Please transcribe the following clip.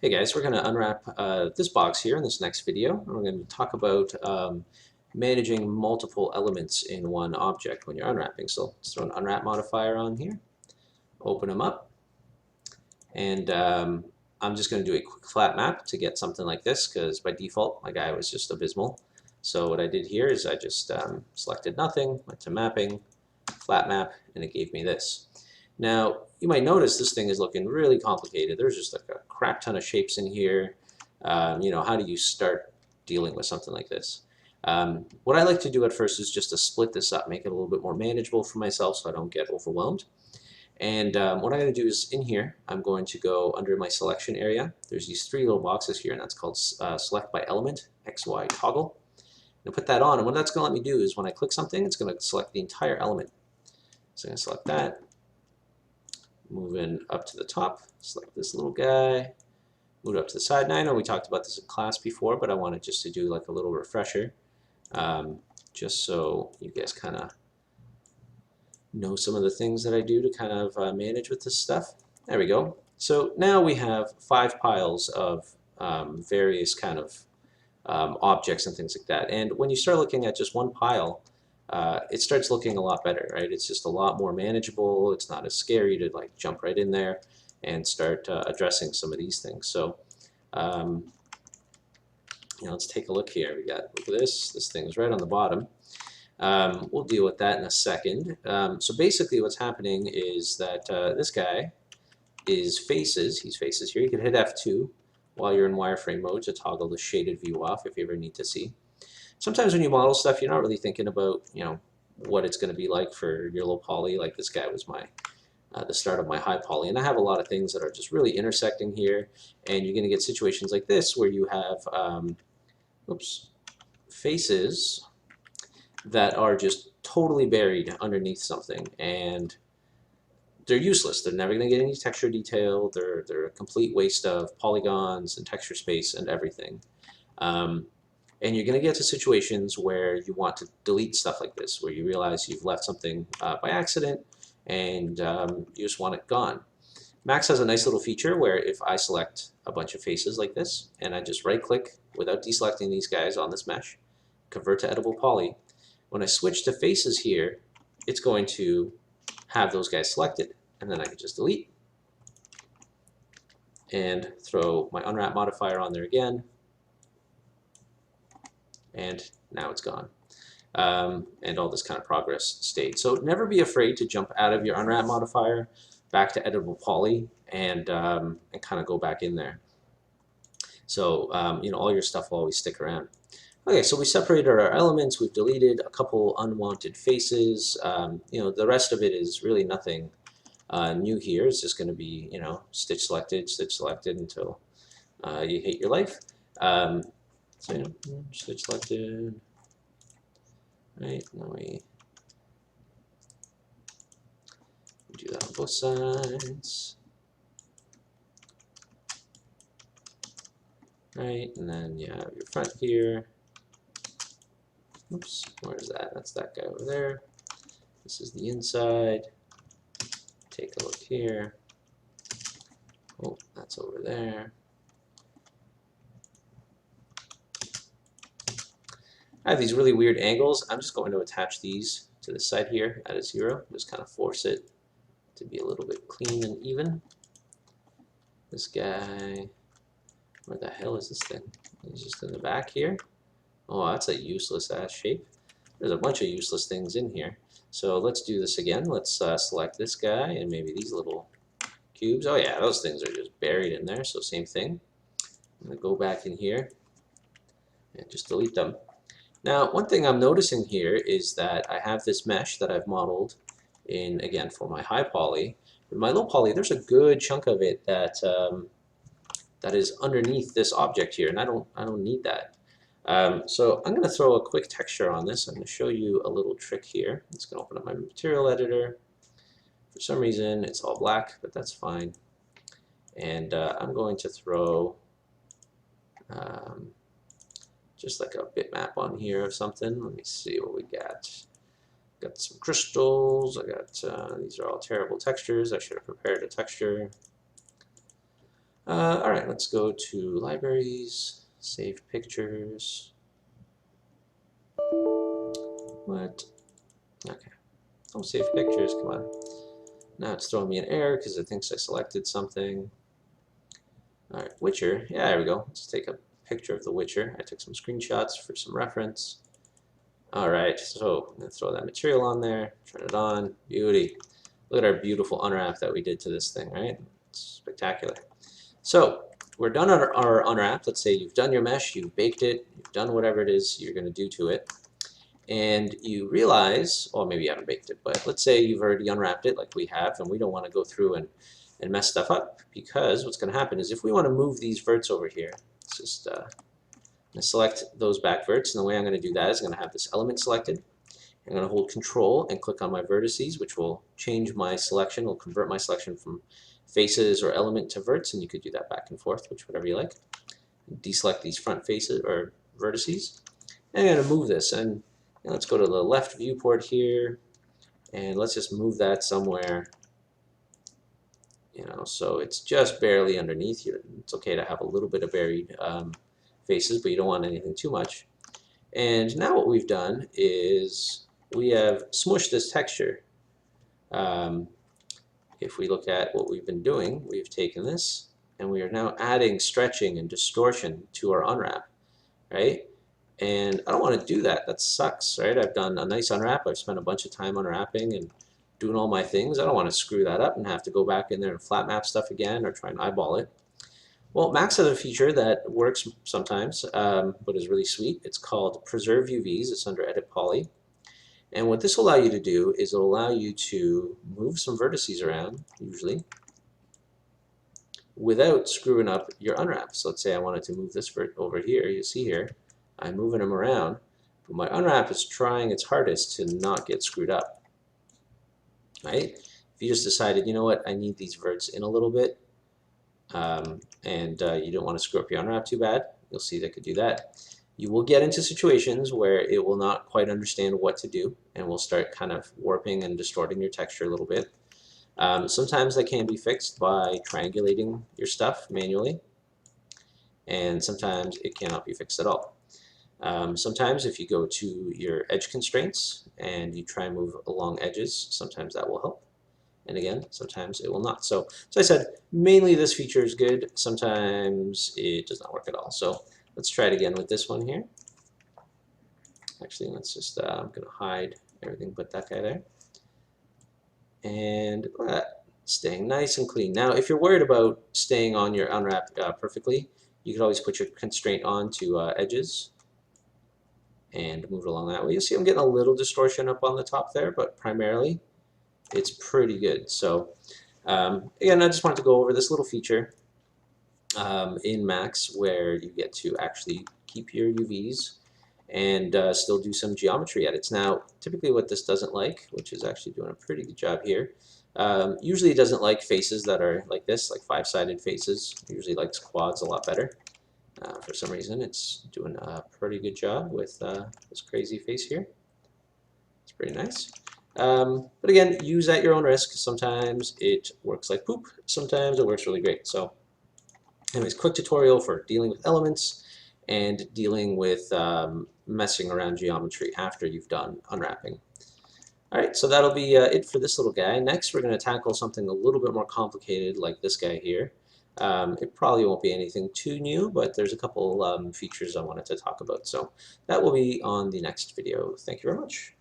Hey guys, we're going to unwrap this box here in this next video. And we're going to talk about managing multiple elements in one object when you're unwrapping. So let's throw an unwrap modifier on here, open them up, and I'm just going to do a quick flat map to get something like this because by default my guy was just abysmal. So what I did here is I just selected nothing, went to mapping, flat map, and it gave me this. Now, you might notice this thing is looking really complicated. There's just like a crap ton of shapes in here. How do you start dealing with something like this? What I like to do at first is just to split this up, make it a little bit more manageable for myself so I don't get overwhelmed. And what I'm going to do is in here, I'm going to go under my selection area. There's these three little boxes here, and that's called Select by Element, XY Toggle. And put that on, and what that's going to let me do is when I click something, it's going to select the entire element. So I'm going to select that. Moving up to the top, select this little guy, move it up to the side. Now I know we talked about this in class before, but I wanted just to do like a little refresher, just so you guys kind of know some of the things that I do to kind of manage with this stuff. There we go. So now we have 5 piles of various kind of objects and things like that. And when you start looking at just one pile, it starts looking a lot better, right? It's just a lot more manageable. It's not as scary to like jump right in there and start addressing some of these things. So, let's take a look here. Look at this. This thing is right on the bottom. We'll deal with that in a second. So basically what's happening is that this guy is faces. He's faces here. You can hit F2 while you're in wireframe mode to toggle the shaded view off if you ever need to see. Sometimes when you model stuff, you're not really thinking about, what it's going to be like for your low poly. Like this guy was my the start of my high poly, and I have a lot of things that are just really intersecting here, and you're going to get situations like this where you have faces that are just totally buried underneath something, and they're useless. They're never going to get any texture detail. They're a complete waste of polygons and texture space and everything. And you're going to get to situations where you want to delete stuff like this, where you realize you've left something by accident and you just want it gone. Max has a nice little feature where if I select a bunch of faces like this and I just right click without deselecting these guys on this mesh, convert to editable poly, when I switch to faces here, it's going to have those guys selected. And then I can just delete and throw my unwrap modifier on there again. And now it's gone. And all this kind of progress stayed. So never be afraid to jump out of your unwrap modifier back to editable poly and kind of go back in there. So all your stuff will always stick around. Okay, so we separated our elements. We've deleted a couple unwanted faces. The rest of it is really nothing new here. It's just going to be stitch selected until you hate your life. So stitch selected. Right, now we do that on both sides. Right, and then you have your front here. Oops, where's that? That's that guy over there. This is the inside. Take a look here. Oh, that's over there. I have these really weird angles. I'm just going to attach these to the side here at a 0. Just kind of force it to be a little bit clean and even. This guy, where the hell is this thing? He's just in the back here. Oh, that's a useless ass shape. There's a bunch of useless things in here. So let's do this again. Let's select this guy and maybe these little cubes. Oh yeah, those things are just buried in there. So same thing. I'm going to go back in here and just delete them. Now, one thing I'm noticing here is that I have this mesh that I've modeled in, again, for my high poly. In my low poly, there's a good chunk of it that that is underneath this object here, and I don't need that. So I'm going to throw a quick texture on this. I'm going to show you a little trick here. It's going to open up my material editor. For some reason, it's all black, but that's fine. And I'm going to throw just like a bitmap on here of something. Let me see what we got. Got some crystals. I got these are all terrible textures. I should have prepared a texture. All right, let's go to libraries, save pictures. What? Okay. Oh, save pictures, come on. Now it's throwing me an error because it thinks I selected something. All right, Witcher. Yeah, there we go. Let's take a picture of the Witcher. I took some screenshots for some reference. All right, so I'm going to throw that material on there, turn it on. Beauty. Look at our beautiful unwrap that we did to this thing, right? It's spectacular. So we're done on our unwrap. Let's say you've done your mesh, you've baked it, you've done whatever it is you're going to do to it. And you realize, well, maybe you haven't baked it, but let's say you've already unwrapped it like we have, and we don't want to go through and mess stuff up, because what's going to happen is if we want to move these verts over here, let's just select those back verts, and the way I'm going to do that is I'm going to have this element selected. I'm going to hold Control and click on my vertices, which will change my selection, will convert my selection from faces or element to verts, and you could do that back and forth, which whatever you like. Deselect these front faces or vertices, and I'm going to move this, and let's go to the left viewport here, and let's just move that somewhere, so it's just barely underneath here. It's okay to have a little bit of buried faces, but you don't want anything too much. And now what we've done is we have smushed this texture. If we look at what we've been doing, we've taken this and we are now adding stretching and distortion to our unwrap, right? And I don't want to do that. That sucks, right? I've done a nice unwrap. I've spent a bunch of time unwrapping and doing all my things. I don't want to screw that up and have to go back in there and flat map stuff again or try and eyeball it. Well, Max has a feature that works sometimes, but is really sweet. It's called Preserve UVs. It's under Edit Poly. And what this will allow you to do is it'll allow you to move some vertices around, usually, without screwing up your unwrap. So let's say I wanted to move this vert over here. You see here, I'm moving them around, but my unwrap is trying its hardest to not get screwed up, right? If you just decided, you know what, I need these verts in a little bit, and you don't want to screw up your unwrap too bad, you'll see that could do that. You will get into situations where it will not quite understand what to do and will start kind of warping and distorting your texture a little bit. Sometimes that can be fixed by triangulating your stuff manually, and sometimes it cannot be fixed at all. Sometimes if you go to your edge constraints and you try and move along edges, sometimes that will help. And again, sometimes it will not. So I said, mainly this feature is good. Sometimes it does not work at all. So let's try it again with this one here. Actually, let's just, I'm going to hide everything but that guy there. And staying nice and clean. Now, if you're worried about staying on your unwrap perfectly, you could always put your constraint on to edges and move it along that way. You see I'm getting a little distortion up on the top there, but primarily it's pretty good. So again, I just wanted to go over this little feature in Max where you get to actually keep your UVs and still do some geometry edits. Now, typically what this doesn't like, which is actually doing a pretty good job here, usually it doesn't like faces that are like this, like five-sided faces. It usually likes quads a lot better. For some reason, it's doing a pretty good job with this crazy face here. It's pretty nice. But again, use at your own risk. Sometimes it works like poop. Sometimes it works really great. So anyways, quick tutorial for dealing with elements and dealing with messing around geometry after you've done unwrapping. All right, so that'll be it for this little guy. Next, we're going to tackle something a little bit more complicated like this guy here. It probably won't be anything too new, but there's a couple features I wanted to talk about. So that will be on the next video. Thank you very much.